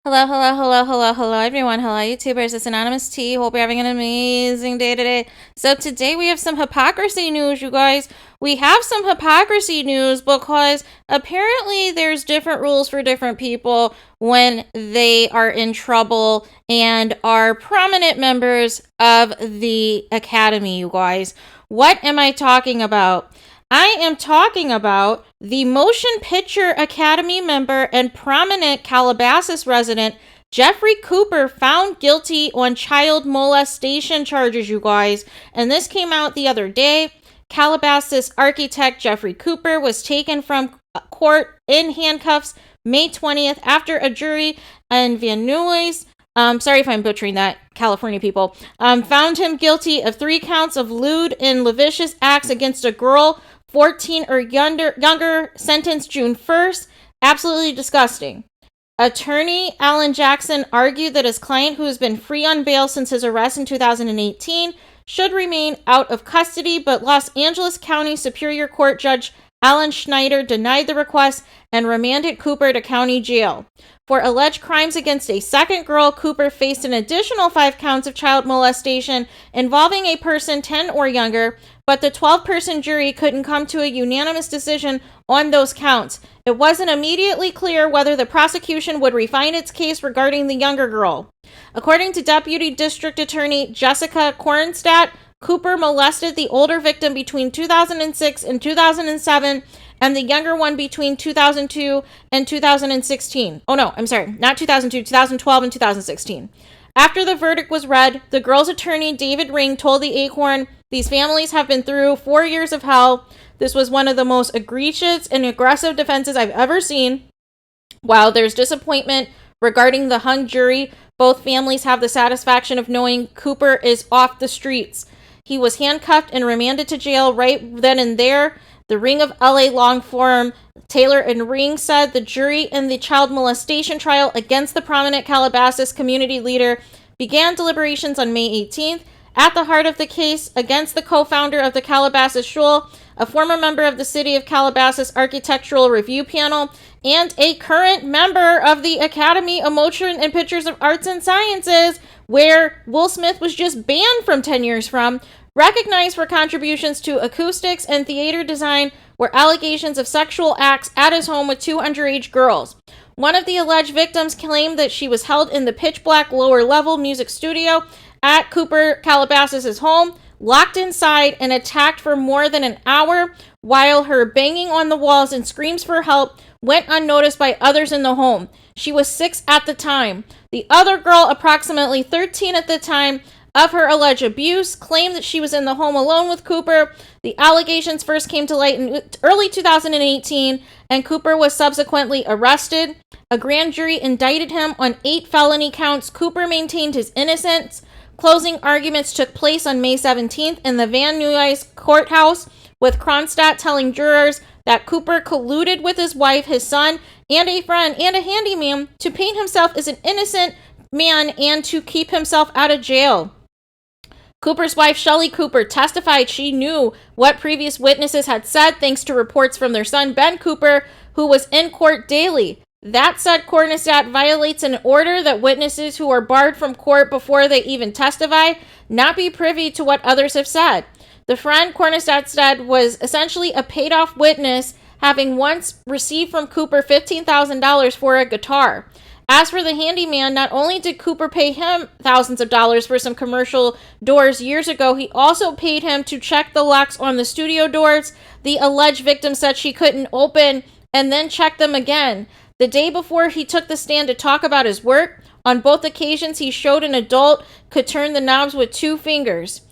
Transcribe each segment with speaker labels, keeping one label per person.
Speaker 1: Hello, everyone. Hello, YouTubers. It's Anonymous T. Hope you're having an amazing day today. So today we have some hypocrisy news, you guys. We have some hypocrisy news because apparently there's different rules for different people when they are in trouble and are prominent members of the academy, you guys. What am I talking about? I am talking about the Motion Picture Academy member and prominent Calabasas resident Jeffrey Cooper found guilty on child molestation charges, you guys. And this came out the other day. Calabasas architect Jeffrey Cooper was taken from court in handcuffs May 20th after a jury in Van Nuys, sorry if I'm butchering that, California people, found him guilty of 3 counts of lewd and lascivious acts against a girl 14 or younger, sentenced June 1st. Absolutely disgusting. Attorney Alan Jackson argued that his client, who has been free on bail since his arrest in 2018, should remain out of custody, but Los Angeles County Superior Court Judge Alan Schneider denied the request and remanded Cooper to county jail. For alleged crimes against a second girl, Cooper faced an additional 5 counts of child molestation involving a person 10 or younger, but the 12-person jury couldn't come to a unanimous decision on those counts. It wasn't immediately clear whether the prosecution would refine its case regarding the younger girl. According to Deputy District Attorney Jessica Kornstadt, Cooper molested the older victim between 2006 and 2007 and the younger one between 2002 and 2016. Oh no, I'm sorry, not 2002, 2012 and 2016. After the verdict was read, the girl's attorney, David Ring, told the Acorn, "These families have been through 4 years of hell. This was one of the most egregious and aggressive defenses I've ever seen. While there's disappointment regarding the hung jury, both families have the satisfaction of knowing Cooper is off the streets. He was handcuffed and remanded to jail right then and there." The Ring of LA long form Taylor and Ring said the jury in the child molestation trial against the prominent Calabasas community leader began deliberations on May 18th. At the heart of the case against the co-founder of the Calabasas Shul, a former member of the City of Calabasas Architectural Review Panel, and a current member of the Academy of Motion and Pictures of Arts and Sciences, where Will Smith was just banned from 10 years from, recognized for contributions to acoustics and theater design, were allegations of sexual acts at his home with 2 underage girls. One of the alleged victims claimed that she was held in the pitch-black lower-level music studio at Cooper Calabasas' home, locked inside and attacked for more than an hour, while her banging on the walls and screams for help went unnoticed by others in the home. She was 6 at the time. The other girl, approximately 13 at the time of her alleged abuse, claimed that she was in the home alone with Cooper. The allegations first came to light in early 2018, and Cooper was subsequently arrested. A grand jury indicted him on 8 felony counts. Cooper maintained his innocence. Closing arguments took place on May 17th in the Van Nuys courthouse, with Kronstadt telling jurors that Cooper colluded with his wife, his son, and a friend and a handyman to paint himself as an innocent man and to keep himself out of jail. Cooper's wife, Shelley Cooper, testified she knew what previous witnesses had said thanks to reports from their son, Ben Cooper, who was in court daily. That said, Kornstadt violates an order that witnesses who are barred from court before they even testify not be privy to what others have said. The friend, Kornstadt said, was essentially a paid-off witness, having once received from Cooper $15,000 for a guitar. As for the handyman, not only did Cooper pay him thousands of dollars for some commercial doors years ago, he also paid him to check the locks on the studio doors the alleged victim said she couldn't open, and then check them again. The day before he took the stand to talk about his work, on both occasions he showed an adult could turn the knobs with 2 fingers.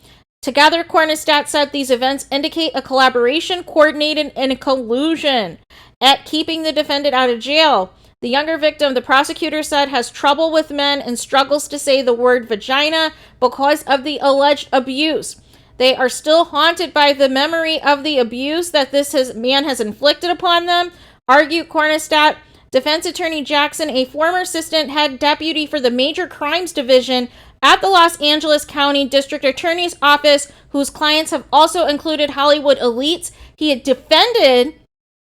Speaker 1: Together, Kornstadt said these events indicate a collaboration, coordinated, and a collusion at keeping the defendant out of jail. The younger victim, the prosecutor said, has trouble with men and struggles to say the word vagina because of the alleged abuse. They are still haunted by the memory of the abuse that this man has inflicted upon them, argued Kornstadt. Defense attorney Jackson, a former assistant head deputy for the Major Crimes Division at the Los Angeles County District Attorney's Office, whose clients have also included Hollywood elites, he had defended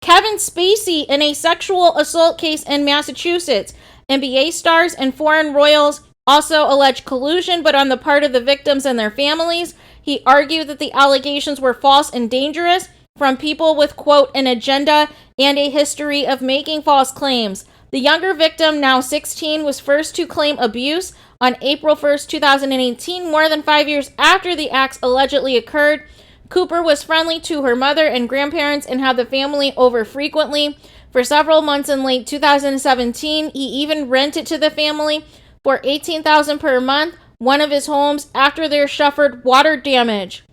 Speaker 1: Kevin Spacey in a sexual assault case in Massachusetts. NBA stars and foreign royals also alleged collusion, but on the part of the victims and their families. He argued that the allegations were false and dangerous from people with, quote, an agenda and a history of making false claims. The younger victim, now 16, was first to claim abuse on April 1st, 2018, more than 5 years after the acts allegedly occurred. Cooper was friendly to her mother and grandparents and had the family over frequently. For several months in late 2017, he even rented to the family for $18,000 per month one of his homes after there suffered water damage.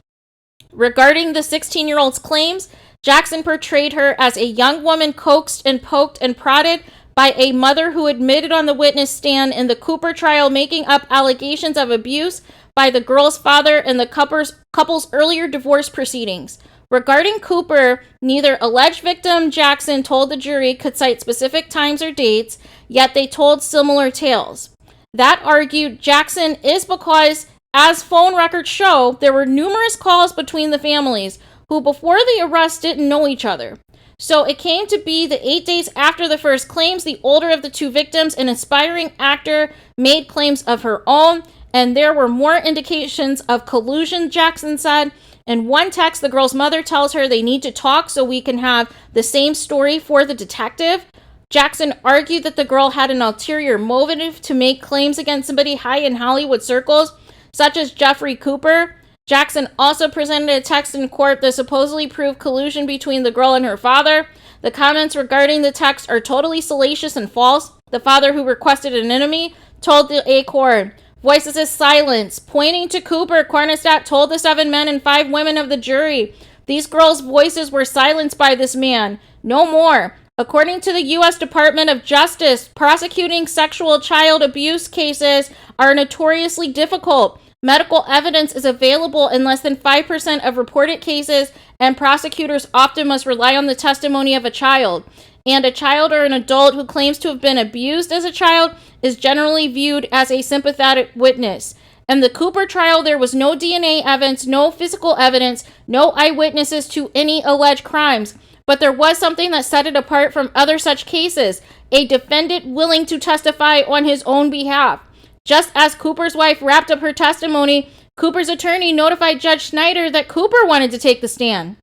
Speaker 1: Regarding the 16-year-old's claims, Jackson portrayed her as a young woman coaxed and poked and prodded by a mother who admitted on the witness stand in the Cooper trial, making up allegations of abuse by the girl's father in the couple's earlier divorce proceedings. Regarding Cooper, neither alleged victim Jackson told the jury could cite specific times or dates, yet they told similar tales. That argued Jackson is because, as phone records show, there were numerous calls between the families who before the arrest didn't know each other. So it came to be that 8 days after the first claims, the older of the two victims, an aspiring actor, made claims of her own, and there were more indications of collusion, Jackson said. In one text, the girl's mother tells her they need to talk so we can have the same story for the detective. Jackson argued that the girl had an ulterior motive to make claims against somebody high in Hollywood circles, such as Jeffrey Cooper. Jackson also presented a text in court that supposedly proved collusion between the girl and her father. The comments regarding the text are totally salacious and false. The father, who requested anonymity, told the A-Court, "Voices is silence." Pointing to Cooper, Cornestat told the 7 men and 5 women of the jury, "These girls' voices were silenced by this man. No more." According to the U.S. Department of Justice, prosecuting sexual child abuse cases are notoriously difficult. Medical evidence is available in less than 5% of reported cases, and prosecutors often must rely on the testimony of a child. And a child or an adult who claims to have been abused as a child is generally viewed as a sympathetic witness. In the Cooper trial, there was no DNA evidence, no physical evidence, no eyewitnesses to any alleged crimes. But there was something that set it apart from other such cases: a defendant willing to testify on his own behalf. Just as Cooper's wife wrapped up her testimony, Cooper's attorney notified Judge Schneider that Cooper wanted to take the stand.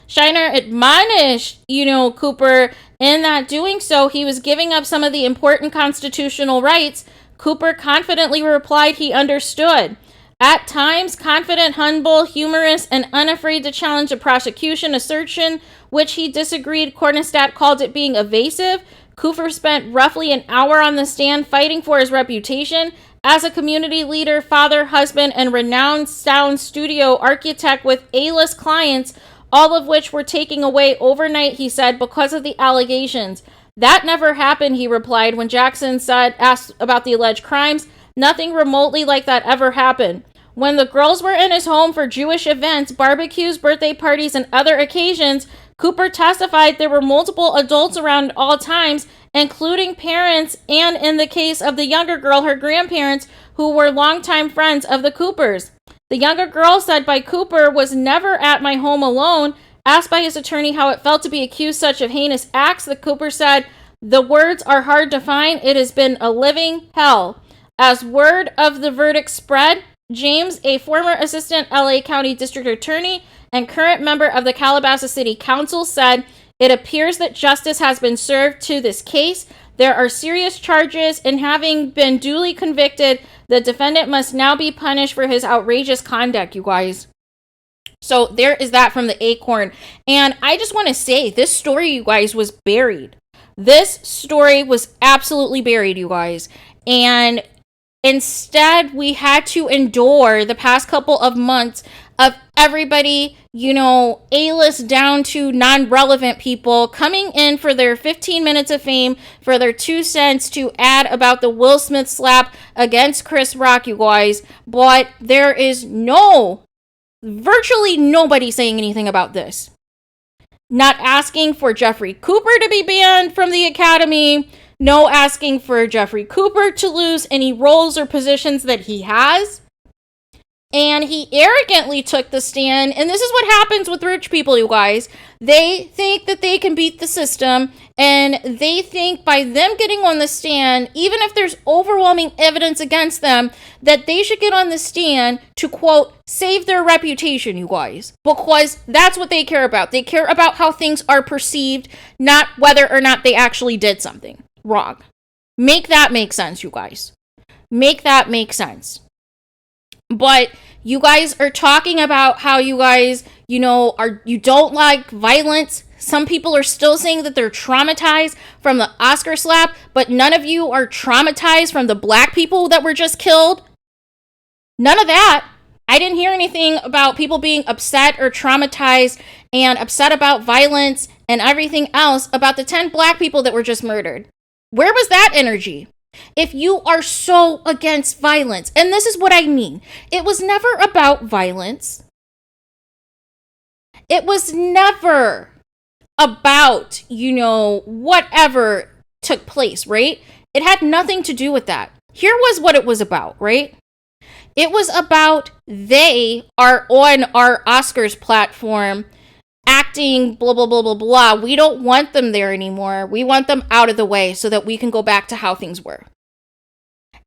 Speaker 1: Schneider admonished, Cooper in that doing so, he was giving up some of the important constitutional rights. Cooper confidently replied he understood. At times, confident, humble, humorous, and unafraid to challenge the prosecution assertion, which he disagreed. Cornestat called it being evasive. Cooper spent roughly an hour on the stand fighting for his reputation as a community leader, father, husband, and renowned sound studio architect with A-list clients, all of which were taken away overnight, he said, because of the allegations. That never happened, he replied, when Jackson asked about the alleged crimes. Nothing remotely like that ever happened. When the girls were in his home for Jewish events, barbecues, birthday parties, and other occasions, Cooper testified there were multiple adults around at all times, including parents, and in the case of the younger girl, her grandparents, who were longtime friends of the Coopers. The younger girl, said by Cooper, was never at my home alone. Asked by his attorney how it felt to be accused such of heinous acts, the Cooper said, "The words are hard to find. It has been a living hell." As word of the verdict spread, James, a former assistant LA County District Attorney and current member of the Calabasas City Council, said, "It appears that justice has been served to this case. There are serious charges, and having been duly convicted, the defendant must now be punished for his outrageous conduct," you guys. So there is that from the Acorn. And I just want to say, this story, you guys, was buried. This story was absolutely buried, you guys. And instead, we had to endure the past couple of months of everybody, A-list down to non-relevant people coming in for their 15 minutes of fame, for their 2 cents to add about the Will Smith slap against Chris Rock, you guys. But there is virtually nobody saying anything about this. Not asking for Jeffrey Cooper to be banned from the Academy. No asking for Jeffrey Cooper to lose any roles or positions that he has. And he arrogantly took the stand. And this is what happens with rich people, you guys. They think that they can beat the system. And they think by them getting on the stand, even if there's overwhelming evidence against them, that they should get on the stand to, quote, save their reputation, you guys. Because that's what they care about. They care about how things are perceived, not whether or not they actually did something wrong. Make that make sense, you guys. Make that make sense. But you guys are talking about how you guys, you don't like violence. Some people are still saying that they're traumatized from the Oscar slap, but none of you are traumatized from the black people that were just killed. None of that. I didn't hear anything about people being upset or traumatized and upset about violence and everything else about the 10 black people that were just murdered. Where was that energy? If you are so against violence, and this is what I mean, it was never about violence. It was never about, whatever took place, right? It had nothing to do with that. Here was what it was about, right? It was about they are on our Oscars platform acting blah, blah, blah, blah, blah. We don't want them there anymore. We want them out of the way so that we can go back to how things were.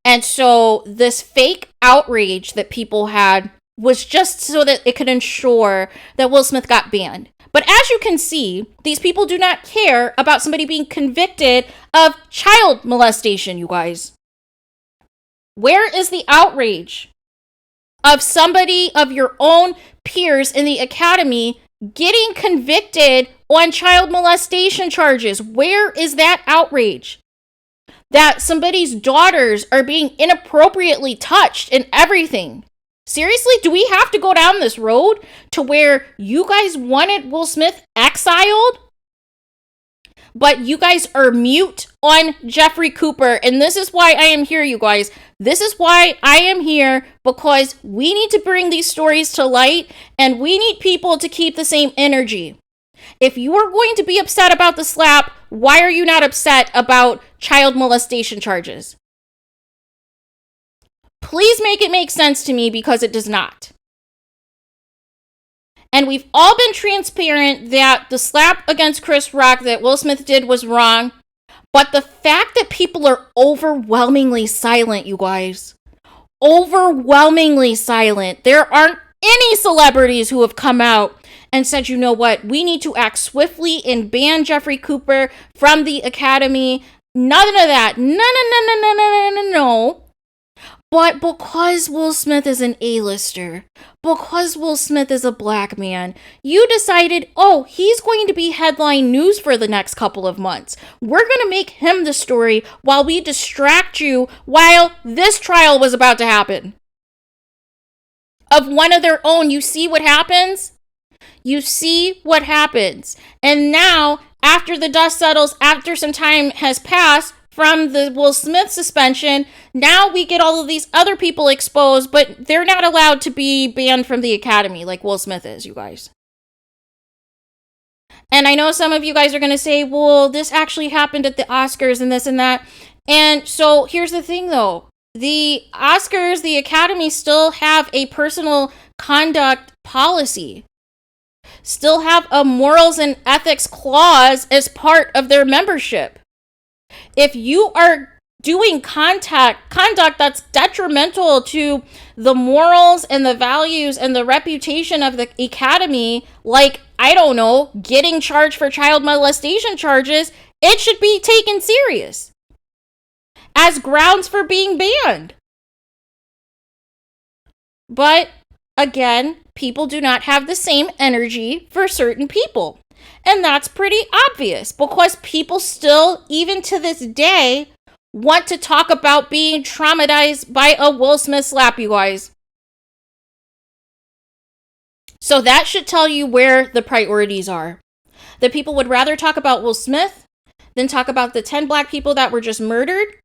Speaker 1: And so this fake outrage that people had was just so that it could ensure that Will Smith got banned. But as you can see, these people do not care about somebody being convicted of child molestation, you guys. Where is the outrage of somebody of your own peers in the academy getting convicted on child molestation charges? Where is that outrage? That somebody's daughters are being inappropriately touched and everything. Seriously, do we have to go down this road to where you guys wanted Will Smith exiled? But you guys are mute on Jeffrey Cooper. And this is why I am here, you guys. This is why I am here, because we need to bring these stories to light and we need people to keep the same energy. If you are going to be upset about the slap, why are you not upset about child molestation charges? Please make it make sense to me, because it does not. And we've all been transparent that the slap against Chris Rock that Will Smith did was wrong. But the fact that people are overwhelmingly silent, you guys, overwhelmingly silent. There aren't any celebrities who have come out and said, you know what, we need to act swiftly and ban Jeffrey Cooper from the Academy. None of that. No. But because Will Smith is an A-lister, because Will Smith is a black man, you decided, oh, he's going to be headline news for the next couple of months. We're going to make him the story while we distract you while this trial was about to happen. Of one of their own, you see what happens? You see what happens. And now, after the dust settles, after some time has passed from the Will Smith suspension, now we get all of these other people exposed, but they're not allowed to be banned from the Academy like Will Smith is, you guys. And I know some of you guys are going to say, well, this actually happened at the Oscars and this and that. And so here's the thing, though. The Oscars, the Academy still have a personal conduct policy. Still have a morals and ethics clause as part of their membership. If you are doing conduct that's detrimental to the morals and the values and the reputation of the Academy, like, I don't know, getting charged for child molestation charges, it should be taken serious as grounds for being banned. But again, people do not have the same energy for certain people. And that's pretty obvious, because people still, even to this day, want to talk about being traumatized by a Will Smith slap, you guys. So that should tell you where the priorities are. That people would rather talk about Will Smith than talk about the 10 black people that were just murdered.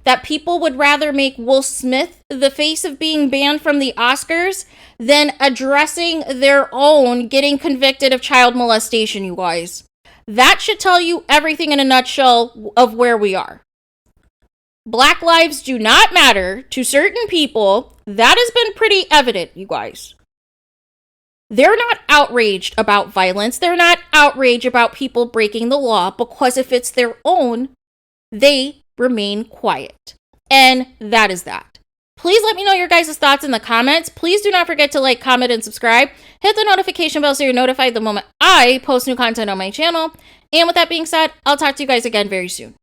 Speaker 1: That people would rather make Will Smith the face of being banned from the Oscars than addressing their own getting convicted of child molestation, you guys. That should tell you everything in a nutshell of where we are. Black lives do not matter to certain people. That has been pretty evident, you guys. They're not outraged about violence. They're not outraged about people breaking the law, because if it's their own, they remain quiet. And that is that. Please let me know your guys' thoughts in the comments. Please do not forget to like, comment, and subscribe. Hit the notification bell so you're notified the moment I post new content on my channel. And with that being said, I'll talk to you guys again very soon.